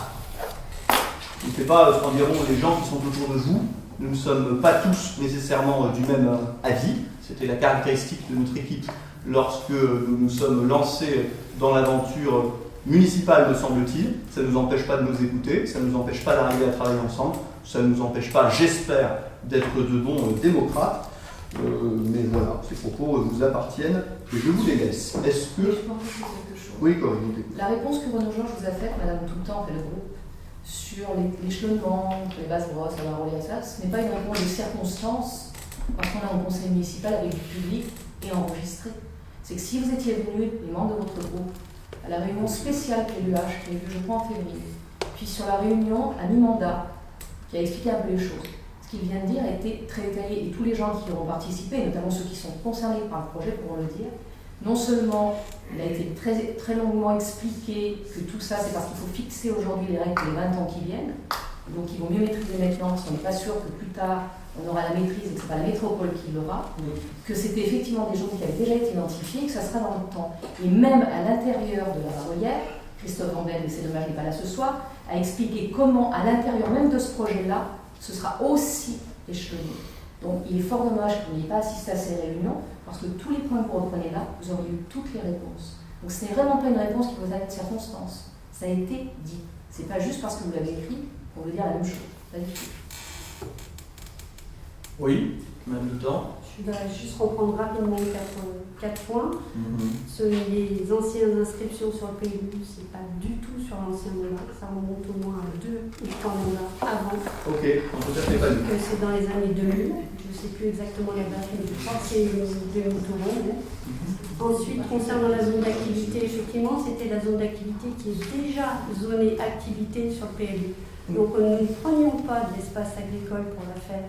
Je ne sais pas ce qu'en diront les gens qui sont autour de vous. Nous ne sommes pas tous nécessairement du même avis. C'était la caractéristique de notre équipe lorsque nous nous sommes lancés dans l'aventure municipale, me semble-t-il. Ça ne nous empêche pas de nous écouter, ça ne nous empêche pas d'arriver à travailler ensemble, ça ne nous empêche pas, j'espère, d'être de bons démocrates. Mais voilà, ces propos vous appartiennent et je vous les laisse. Est-ce que... Je peux rajouter quelque chose. Oui, Corinne. La réponse que Renaud Georges vous a faite, Madame Toutan et le groupe, sur l'échelonnement entre les Basses-Brosses, la Barolière, ce n'est pas une réponse de circonstance, parce qu'on est en conseil municipal avec du public et enregistré. C'est que si vous étiez venus, les membres de votre groupe, à la réunion spéciale PLUH, qui est vue, je crois, en février, puis sur la réunion à mi-mandat, qui a expliqué un peu les choses, ce qu'il vient de dire a été très détaillé, et tous les gens qui auront participé, notamment ceux qui sont concernés par le projet, pourront le dire, non seulement il a été très, très longuement expliqué que tout ça, c'est parce qu'il faut fixer aujourd'hui les règles pour les 20 ans qui viennent. Donc il vaut mieux maîtriser maintenant, parce qu'on n'est pas sûr que plus tard on aura la maîtrise et que ce n'est pas la métropole qui l'aura, que c'était effectivement des zones qui avaient déjà été identifiées et que ça sera dans le temps. Et même à l'intérieur de la Barolière, Christophe Vandel, et c'est dommage qu'il n'est pas là ce soir, a expliqué comment à l'intérieur même de ce projet-là, ce sera aussi échelonné. Donc il est fort dommage que vous n'ayez pas assisté à ces réunions, parce que tous les points que vous reprenez là, vous auriez eu toutes les réponses. Donc ce n'est vraiment pas une réponse qui vous a de circonstance. Ça a été dit. C'est pas juste parce que vous l'avez écrit qu'on veut dire la même chose. Pas du tout. Oui, même le temps. Je vais juste reprendre rapidement quatre points. Les anciennes inscriptions sur le PLU, c'est pas du tout sur l'ancien mandat. Ça remonte au moins à 2 ou 3 mandats avant. Ok, on peut faire pas du Que c'est dans les années 2000. Je ne sais plus exactement la date, mais je crois que c'est 2000 tout le monde. Ensuite, concernant la zone d'activité, effectivement, c'était la zone d'activité qui est déjà zonée activité sur le PLU. Donc nous ne prenions pas de l'espace agricole pour la faire.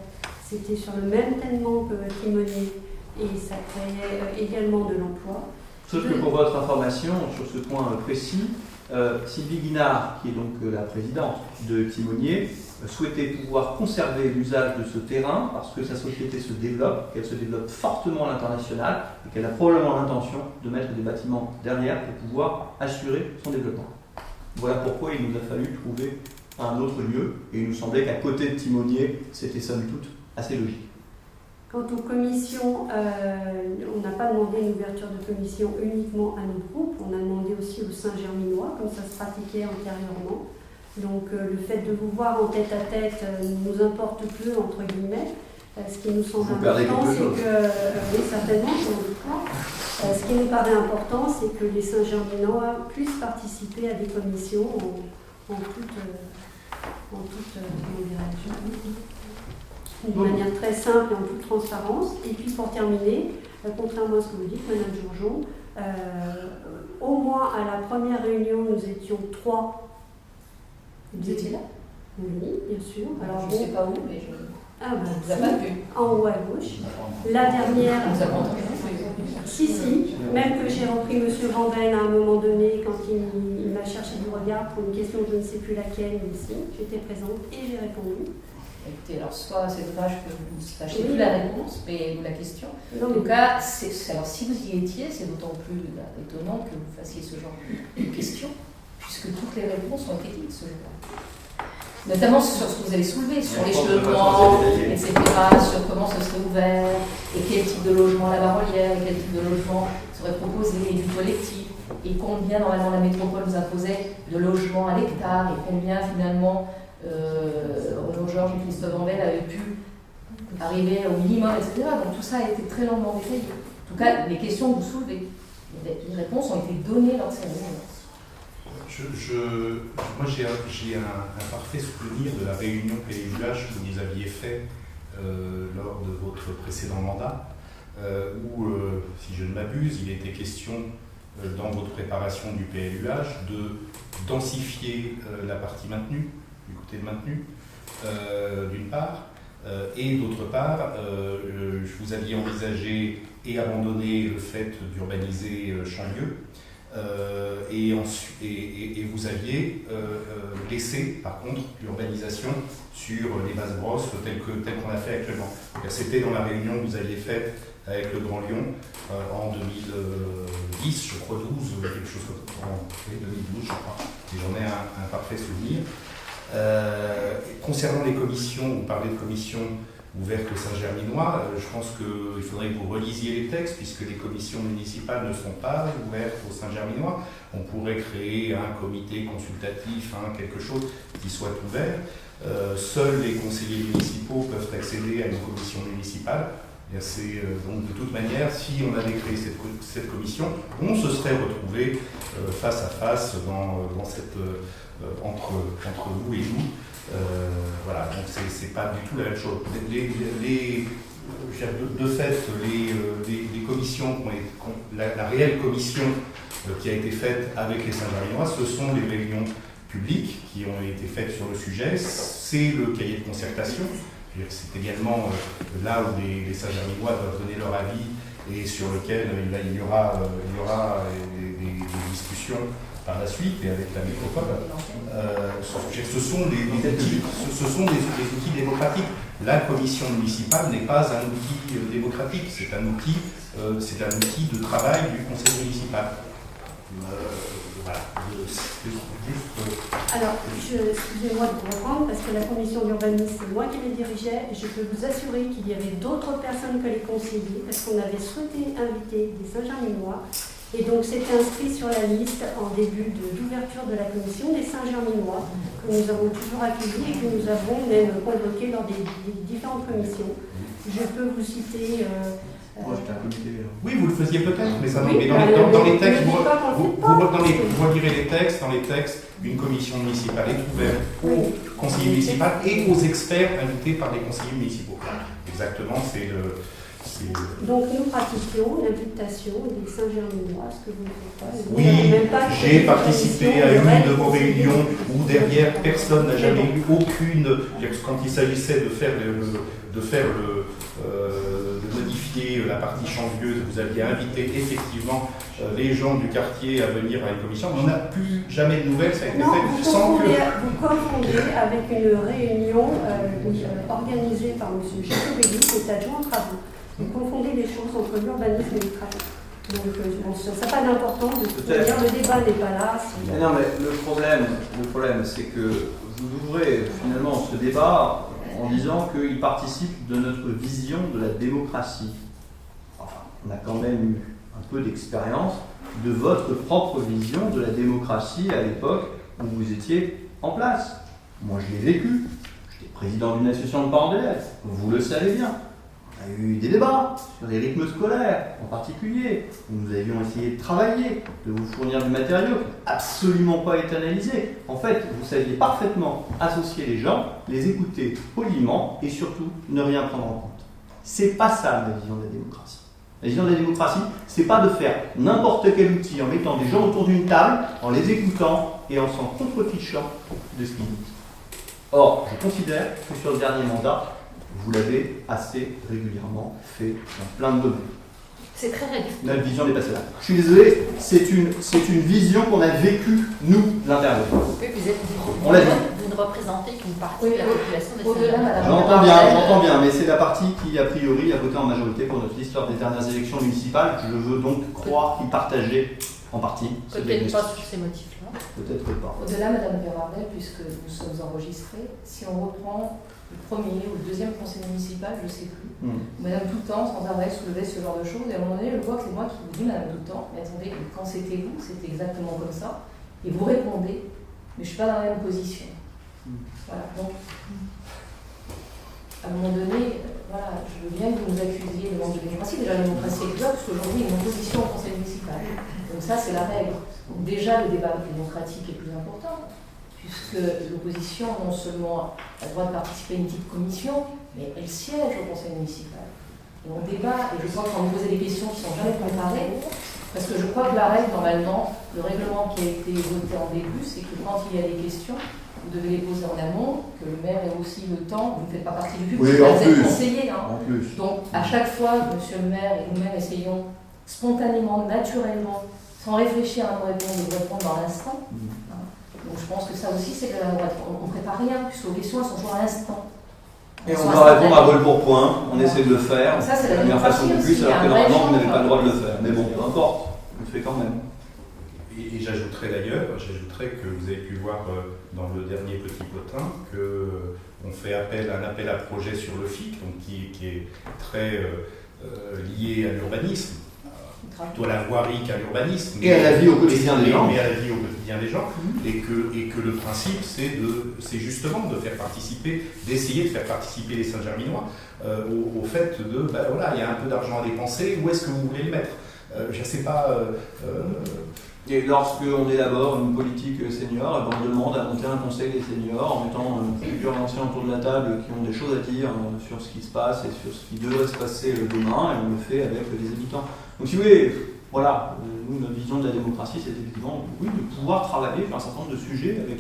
C'était sur le même tellement que Timonier et ça créait également de l'emploi. Sauf que pour votre information, sur ce point précis, Sylvie Guinard, qui est donc la présidente de Timonier, souhaitait pouvoir conserver l'usage de ce terrain parce que sa société se développe, qu'elle se développe fortement à l'international et qu'elle a probablement l'intention de mettre des bâtiments derrière pour pouvoir assurer son développement. Voilà pourquoi il nous a fallu trouver un autre lieu et il nous semblait qu'à côté de Timonier, c'était somme toute assez logique. Quant aux commissions, on n'a pas demandé une ouverture de commission uniquement à notre groupe, on a demandé aussi au Saint-Germinois, comme ça se pratiquait antérieurement. Donc le fait de vous voir en tête à tête nous importe peu, entre guillemets. Ce qui nous semble important, c'est que, oui, certainement, ce qui nous paraît important, c'est que les Saint-Germinois puissent participer à des commissions en toute d'une manière très simple et en toute transparence. Et puis pour terminer, contrairement à ce que vous dites, Madame Jourjon, au moins à la première réunion, nous étions 3. Vous étiez là? Oui, bien sûr. Alors je ne sais pas où, mais je... Ah, bah, vous avez pas vu. En haut à gauche. La dernière. Vous avez entendu? Si. Même que j'ai repris M. Vandel à un moment donné, quand il m'a cherché du regard pour une question, je ne sais plus laquelle, mais si, j'étais présente et j'ai répondu. Écoutez, alors soit c'est dommage que vous ne sachiez plus la réponse, mais ou la question. Non, en tout cas, alors si vous y étiez, c'est d'autant plus étonnant que vous fassiez ce genre de questions, puisque toutes les réponses ont été dites ce jour-là. Notamment sur ce que vous avez soulevé, sur l'échelonnement, etc., sur comment ce serait ouvert, et quel type de logement la Barolière, et quel type de logement serait proposé, et du collectif, et combien normalement la métropole nous imposait de logements à l'hectare, et combien finalement Renaud Georges et Christophe Vandel avaient pu arriver au minimum, etc. Donc tout ça a été très longuement détaillé. En tout cas, les questions que vous soulevez, les réponses ont été données lors de ces réunions. Moi, j'ai un parfait souvenir de la réunion PLUH que vous aviez fait lors de votre précédent mandat, où, si je ne m'abuse, il était question, dans votre préparation du PLUH, de densifier la partie maintenue, du côté de maintenu, d'une part, et d'autre part, vous aviez envisagé et abandonné le fait d'urbaniser Chanlieu, et vous aviez laissé par contre l'urbanisation sur les basses brosses telles qu'on a fait actuellement. C'était dans la réunion que vous aviez faite avec le Grand Lyon en 2010, je crois, 12, quelque chose comme ça, 2012 je crois, et j'en ai un parfait souvenir. Concernant les commissions, vous parlez de commissions ouvertes au Saint-Germinois, je pense qu'il faudrait que vous relisiez les textes, puisque les commissions municipales ne sont pas ouvertes au Saint-Germinois. On pourrait créer un comité consultatif, quelque chose qui soit ouvert. Seuls les conseillers municipaux peuvent accéder à une commission municipale. Donc de toute manière, si on avait créé cette commission, on se serait retrouvé face à face dans cette, entre vous et nous. Voilà, donc c'est pas du tout la même chose. De fait, les commissions, la réelle commission qui a été faite avec les Saint-Germinois, ce sont les réunions publiques qui ont été faites sur le sujet. C'est le cahier de concertation. C'est également là où les Saint-Germinois doivent donner leur avis et sur lequel il y aura des discussions par la suite et avec la métropole. Ce sont des outils démocratiques. La commission municipale n'est pas un outil démocratique, c'est un outil de travail du conseil municipal. Voilà. Alors, excusez-moi de vous reprendre, parce que la commission d'urbanisme, c'est moi qui la dirigeais, et je peux vous assurer qu'il y avait d'autres personnes que les conseillers, parce qu'on avait souhaité inviter des Saint-Germinois, et donc c'était inscrit sur la liste en début d'ouverture de la commission des Saint-Germinois, que nous avons toujours accueillis et que nous avons même convoqués lors des différentes commissions. Je peux vous citer... Moi, j'étais un comité. Oui, vous le faisiez peut-être, mais ça Oui, dans les textes, vous vous relirez les textes, dans les textes, une commission municipale est ouverte aux conseillers municipaux et aux experts invités par les conseillers municipaux. Exactement, c'est le... Donc nous pratiquions l'invitation des Saint-Germinois, ce que vous ne faites pas. Oui, j'ai participé à une de vos réunions où derrière personne n'a jamais eu aucune... Quand il s'agissait de modifier la partie changieuse, vous aviez invité effectivement les gens du quartier à venir à une commission. On n'a plus jamais de nouvelles, ça a été fait sans que... Vous confondez avec une réunion organisée par M. Jacobelli, qui est adjoint aux travaux. Vous confondez les choses entre l'urbanisme et les travaux. Donc ça n'a pas d'importance, de toute manière, le débat n'est pas là. Mais non, mais le problème, c'est que vous ouvrez finalement ce débat en disant qu'il participe de notre vision de la démocratie. Enfin, on a quand même eu un peu d'expérience de votre propre vision de la démocratie à l'époque où vous étiez en place. Moi, je l'ai vécu. J'étais président d'une association de parents d'élèves. Vous le savez bien. On a eu des débats sur les rythmes scolaires en particulier, où nous avions essayé de travailler, de vous fournir du matériau qui n'a absolument pas été analysé. En fait, vous saviez parfaitement associer les gens, les écouter poliment et surtout ne rien prendre en compte. C'est pas ça ma vision de la démocratie. La vision de la démocratie, c'est pas de faire n'importe quel outil en mettant des gens autour d'une table, en les écoutant et en s'en contrefichant de ce qu'ils disent. Or, je considère que sur le dernier mandat, vous l'avez assez régulièrement fait dans plein de domaines. C'est très régulier. Notre vision n'est pas celle-là. Je suis désolé, c'est une vision qu'on a vécue, nous, l'intérieur. Oui, On l'a dit. Vous ne représentez qu'une partie de la population des Au-delà, madame. J'entends bien, mais c'est la partie qui, a priori, a voté en majorité pour notre liste lors des dernières élections municipales. Je veux donc croire qu'ils partageaient en partie ce peut-être diagnostic. pas sur ces motifs-là. Peut-être pas. Au-delà, madame Perardel, puisque nous sommes enregistrés, si on reprend le premier ou le deuxième conseil municipal, je ne sais plus, madame Toutan, sans arrêt, soulevait ce genre de choses, et à un moment donné, je vois que c'est moi qui vous dis, madame Toutan, mais attendez, quand c'était vous, c'était exactement comme ça, et vous répondez, mais je ne suis pas dans la même position. Voilà, donc, à un moment donné, voilà, je veux bien que vous nous accusiez de manque de démocratie. Déjà, la démocratie est là, parce qu'aujourd'hui, il y a une opposition au conseil municipal. Donc ça, c'est la règle. Donc déjà, le débat démocratique est plus important, puisque l'opposition, non seulement a le droit de participer à une petite commission, mais elle siège au conseil municipal. Et on débat, et je crois qu'on nous posait des questions qui ne sont jamais préparées, parce que je crois que la règle, normalement, le règlement qui a été voté en début, c'est que quand il y a des questions, vous devez les poser en amont, que le maire ait aussi le temps, vous ne faites pas partie du public, Oui, en vous plus. êtes conseiller. Hein. En plus. Donc, à chaque fois, monsieur le maire et nous-mêmes essayons spontanément, naturellement, sans réfléchir à nos réponses, de répondre dans l'instant. Hein. Donc, je pense que ça aussi, c'est que on ne prépare rien, puisque les questions, elles sont toujours à l'instant. Et on doit répondre à vol pour point, on essaie de le faire. Ça, c'est la meilleure façon démocratie de plus, aussi, alors que il y a un vrai normalement, vous n'avez échange. pas le droit de le faire. Mais bon, peu importe, on le fait quand même. Et j'ajouterais d'ailleurs, que vous avez pu voir dans le dernier petit potin qu'on fait un appel à projet sur le FIC, donc qui est très lié à l'urbanisme, plutôt à la voirie qu'à l'urbanisme. Et à la vie au quotidien des gens. Mais à la vie au quotidien des gens. Et que le principe, c'est justement de faire participer, d'essayer de faire participer les Saint-Germinois au fait de, ben voilà, il y a un peu d'argent à dépenser, où est-ce que vous voulez le mettre je ne sais pas. Et lorsqu'on élabore une politique senior, on demande à monter un conseil des seniors en mettant plusieurs anciens autour de la table qui ont des choses à dire sur ce qui se passe et sur ce qui devrait se passer demain, et on le fait avec les habitants. Donc si vous voulez, voilà, nous, notre vision de la démocratie, c'est évidemment oui, de pouvoir travailler sur un certain nombre de sujets avec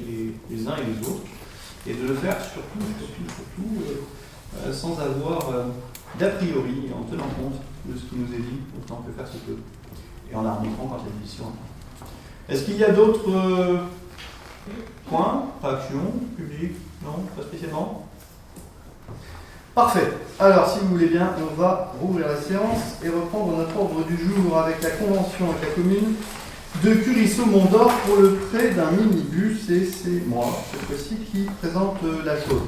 les uns et les autres, et de le faire surtout sans avoir d'a priori, en tenant compte de ce qui nous est dit, autant que faire se peut. Et en arbitrant quand il y a des décisions. Est-ce qu'il y a d'autres points, actions, publiques? Non, pas spécialement. Parfait. Alors, si vous voulez bien, on va rouvrir la séance et reprendre notre ordre du jour avec la convention avec la commune de Curisseau-Mont-d'Or pour le prêt d'un minibus. Et c'est moi, cette fois-ci, qui présente la chose.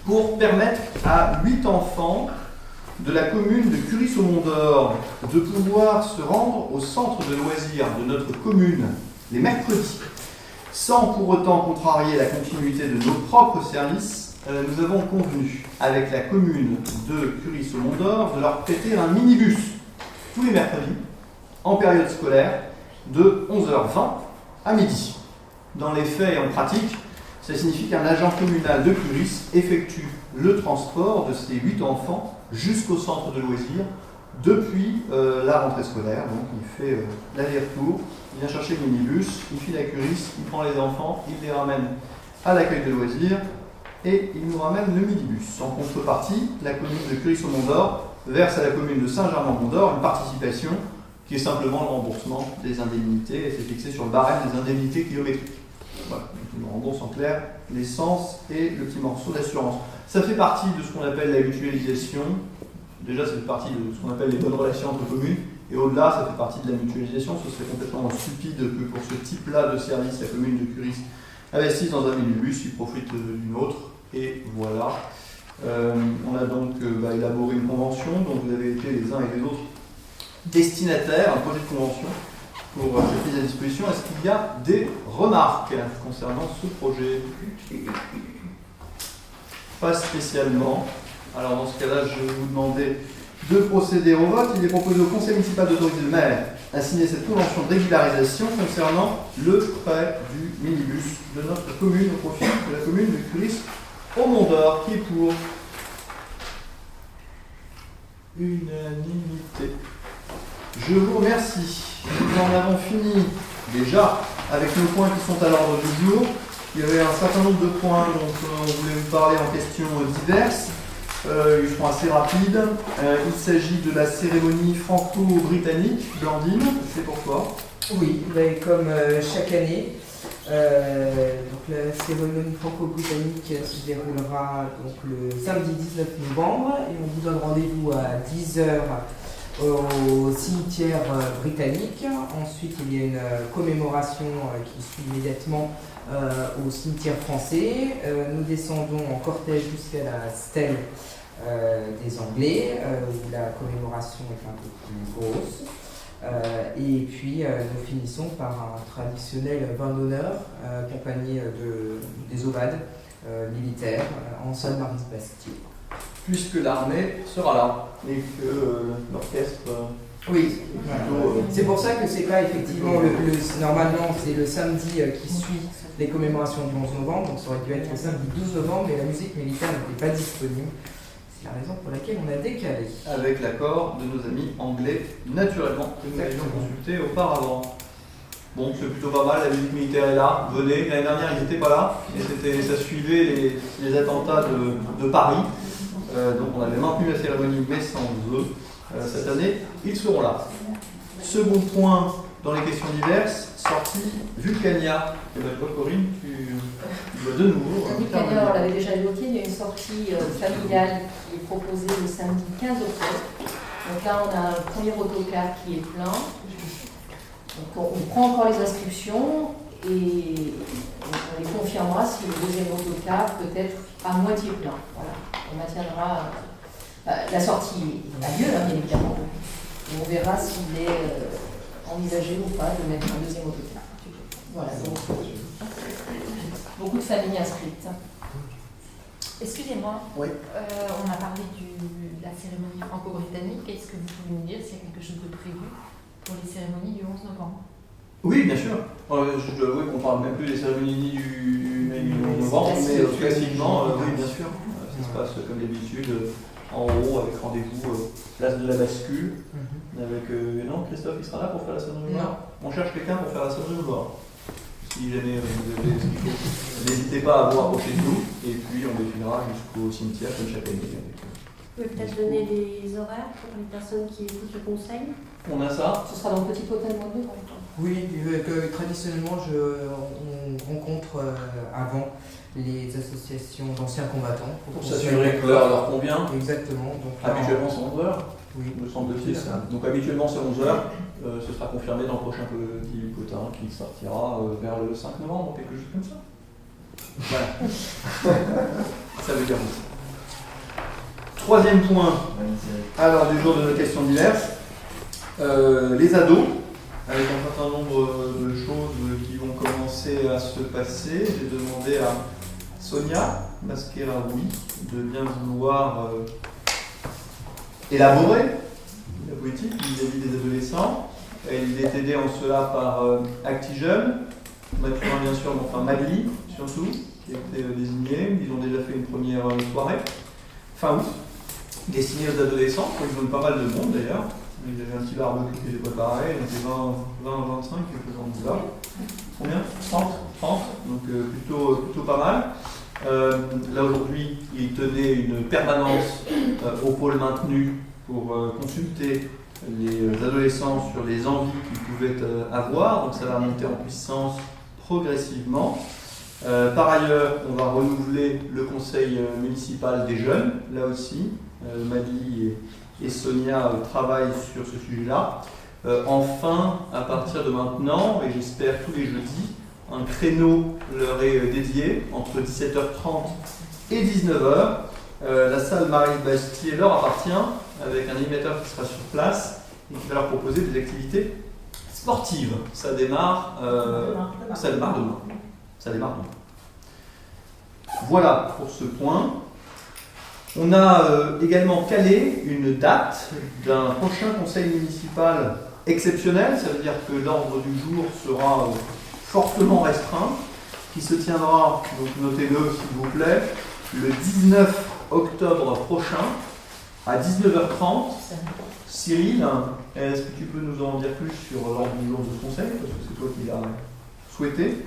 Pour permettre à 8 enfants de la commune de Curisseau-Mont-d'Or de pouvoir se rendre au centre de loisirs de notre commune les mercredis, sans pour autant contrarier la continuité de nos propres services, nous avons convenu avec la commune de Curisseau-Mont-d'Or de leur prêter un minibus tous les mercredis, en période scolaire, de 11h20 à midi. Dans les faits et en pratique, ça signifie qu'un agent communal de Curis effectue le transport de ces 8 enfants jusqu'au centre de loisirs depuis la rentrée scolaire. Donc il fait l'aller-retour, il vient chercher le minibus, il file à Curis, il prend les enfants, il les ramène à l'accueil de loisirs et il nous ramène le minibus. En contrepartie, la commune de Curisseau-Mont-d'Or verse à la commune de Saint-Germain-Mont-d'Or une participation qui est simplement le remboursement des indemnités, et c'est fixé sur le barème des indemnités kilométriques. Voilà, donc il nous rembourse en clair l'essence et le petit morceau d'assurance. Ça fait partie de ce qu'on appelle la mutualisation. Déjà, ça fait partie de ce qu'on appelle les bonnes relations entre communes, et au-delà, ça fait partie de la mutualisation. Ce serait complètement stupide que pour ce type-là de service, la commune de Curis investisse dans un minibus, il profite d'une autre, et voilà. On a donc élaboré une convention dont vous avez été les uns et les autres destinataires, un projet de convention pour cette mise à disposition. Est-ce qu'il y a des remarques concernant ce projet? Pas spécialement. Alors dans ce cas-là, je vais vous demander de procéder au vote. Il est proposé au conseil municipal d'autoriser le maire à signer cette convention de régularisation concernant le prêt du minibus de notre commune au profit de la commune de Curis-Mont-d'Or. Qui est pour? Unanimité. Je vous remercie. Nous en avons fini déjà avec nos points qui sont à l'ordre du jour. Il y avait un certain nombre de points dont on voulait vous parler en questions diverses. Ils seront assez rapides. Il s'agit de la cérémonie franco-britannique. Blandine, c'est pourquoi? Oui, comme chaque année. Donc la cérémonie franco-britannique se déroulera donc, le samedi 19 novembre et on vous donne rendez-vous à 10h au cimetière britannique. Ensuite, il y a une commémoration qui suit immédiatement au cimetière français. Nous descendons en cortège jusqu'à la stèle des Anglais, où la commémoration est un peu plus grosse. Et puis nous finissons par un traditionnel vin d'honneur accompagné des ovades militaires en Sainte-Marie-Bastille. Puisque l'armée sera là et que l'orchestre. Oui, c'est pour ça que c'est pas effectivement normalement c'est le samedi qui suit les commémorations du 11 novembre, donc ça aurait dû être le samedi 12 novembre, mais la musique militaire n'était pas disponible. C'est la raison pour laquelle on a décalé. Avec l'accord de nos amis anglais, naturellement, que nous avions consulté auparavant. Bon, c'est plutôt pas mal, la musique militaire est là, venez. L'année dernière, ils n'étaient pas là, et ça suivait les attentats de Paris. Donc on avait maintenu la cérémonie, mais sans eux. Cette année, ils seront là. Second point dans les questions diverses, sortie Vulcania. Et bien, Corinne, tu dois de nouveau. Vulcania, on l'avait déjà évoqué, il y a une sortie familiale qui est proposée le samedi 15 octobre. Donc là, on a un premier autocar qui est plein. Donc on prend encore les inscriptions et on les confirmera si le deuxième autocar peut être à moitié plein. Voilà. On maintiendra. La sortie a lieu, bien évidemment. Et on verra s'il est envisagé ou pas de mettre un deuxième autocar. Voilà, donc beaucoup de familles inscrites. Excusez-moi, oui. On a parlé de la cérémonie franco-britannique. Est-ce que vous pouvez nous dire s'il y a quelque chose de prévu pour les cérémonies du 11 novembre? Oui, bien sûr. Je dois avouer qu'on ne parle même plus des cérémonies du 11 novembre, mais classiquement, oui, bien sûr. Ça se passe comme d'habitude. En haut, avec rendez-vous place de la bascule. Avec, non, Christophe, il sera là pour faire la cérémonie? Non. On cherche quelqu'un pour faire la cérémonie au bord. Si jamais vous avez ce qu'il faut, n'hésitez pas à vous rapprocher de nous. Et puis, on défilera jusqu'au cimetière, comme chaque année. Vous pouvez peut-être donner les horaires pour les personnes qui écoutent le conseil. On a ça. Ce sera dans le petit hôtel Mondé, par exemple. Oui, traditionnellement, on rencontre avant les associations d'anciens combattants. Pour s'assurer que l'heure leur convient. Exactement. Donc, là, Habituellement, c'est 11 heures. oui, Me semble-t-il. c'est ça. Donc habituellement c'est 11 heures, ce sera confirmé dans le prochain petit bulletin qui sortira vers le 5 novembre, quelque chose comme ça. Voilà. Ça veut dire aussi. Troisième point, alors du jour de nos questions diverses, les ados, avec un certain nombre de choses qui vont commencer à se passer. J'ai demandé à Sonia Masqueraoui de bien vouloir élaborer la politique vis-à-vis des adolescents. Elle est aidée en cela par Actijeune, Mathurin bien sûr, mais enfin Madly surtout, qui a été désigné. Ils ont déjà fait une première soirée, fin août, destinée aux adolescents. Ils ont eu pas mal de monde d'ailleurs. Ils avaient un petit barbecue qui était préparé, donc les 20-25, quelque chose comme ça. Combien 30, donc plutôt pas mal. Là aujourd'hui, il tenait une permanence au pôle maintenu pour consulter les adolescents sur les envies qu'ils pouvaient avoir, donc ça va monter en puissance progressivement. Par ailleurs, on va renouveler le conseil municipal des jeunes, là aussi. Madly et Sonia travaillent sur ce sujet-là. Enfin, à partir de maintenant, et j'espère tous les jeudis, un créneau leur est dédié entre 17h30 et 19h. La salle Marie-Bastier leur appartient, avec un animateur qui sera sur place et qui va leur proposer des activités sportives. Ça démarre demain. Voilà pour ce point. On a également calé une date d'un prochain conseil municipal exceptionnel. Ça veut dire que l'ordre du jour sera fortement restreint, qui se tiendra, donc notez-le s'il vous plaît, le 19 octobre prochain à 19h30. Cyril, est-ce que tu peux nous en dire plus sur l'ordre du jour de ce conseil, parce que c'est toi qui l'as souhaité?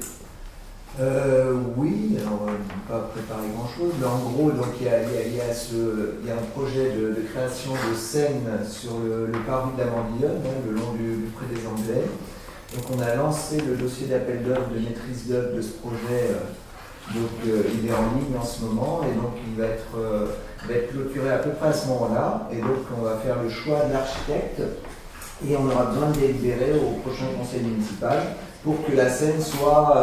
Oui, alors pas préparé grand chose, mais en gros, donc il y a un projet de création de scène sur le parvis de la Mandillonne, le long du pré des Anglais. Donc on a lancé le dossier d'appel d'œuvres de maîtrise d'œuvre de ce projet, donc il est en ligne en ce moment et donc il va être clôturé à peu près à ce moment-là. Et donc on va faire le choix de l'architecte et on aura besoin de délibérer au prochain conseil municipal pour que la scène soit,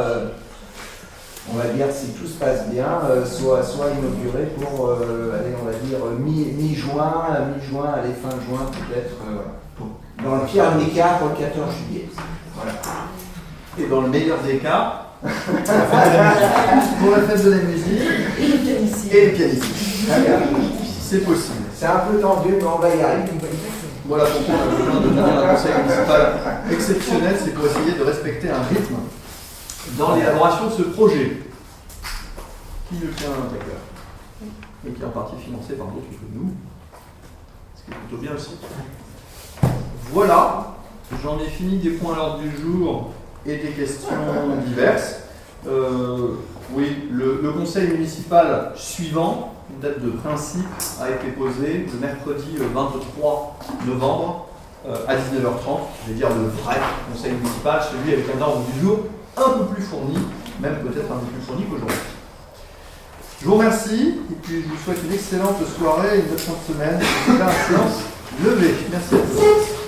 on va dire, si tout se passe bien, soit inaugurée pour, allez, on va dire, mi-juin, allez, fin juin peut-être, dans le pire des cas pour le 14 juillet. Voilà. Et dans le meilleur des cas, pour la fête de la musique et le pianiste. C'est possible. C'est un peu tendu, mais on va y arriver. Voilà pourquoi on a besoin de devenir un conseil municipal exceptionnel, c'est pour essayer de respecter un rythme dans l'élaboration de ce projet, qui le tient à cœur, et qui est en partie financé par d'autres que nous, ce qui est plutôt bien aussi. Voilà, j'en ai fini des points à l'ordre du jour et des questions diverses. Oui, le conseil municipal suivant, une date de principe, a été posée le mercredi 23 novembre à 19h30, je vais dire le vrai conseil municipal, celui avec un ordre du jour un peu plus fourni, même peut-être un peu plus fourni qu'aujourd'hui. Je vous remercie et puis je vous souhaite une excellente soirée et une bonne fin de semaine. C'est la séance levée. Merci à tous.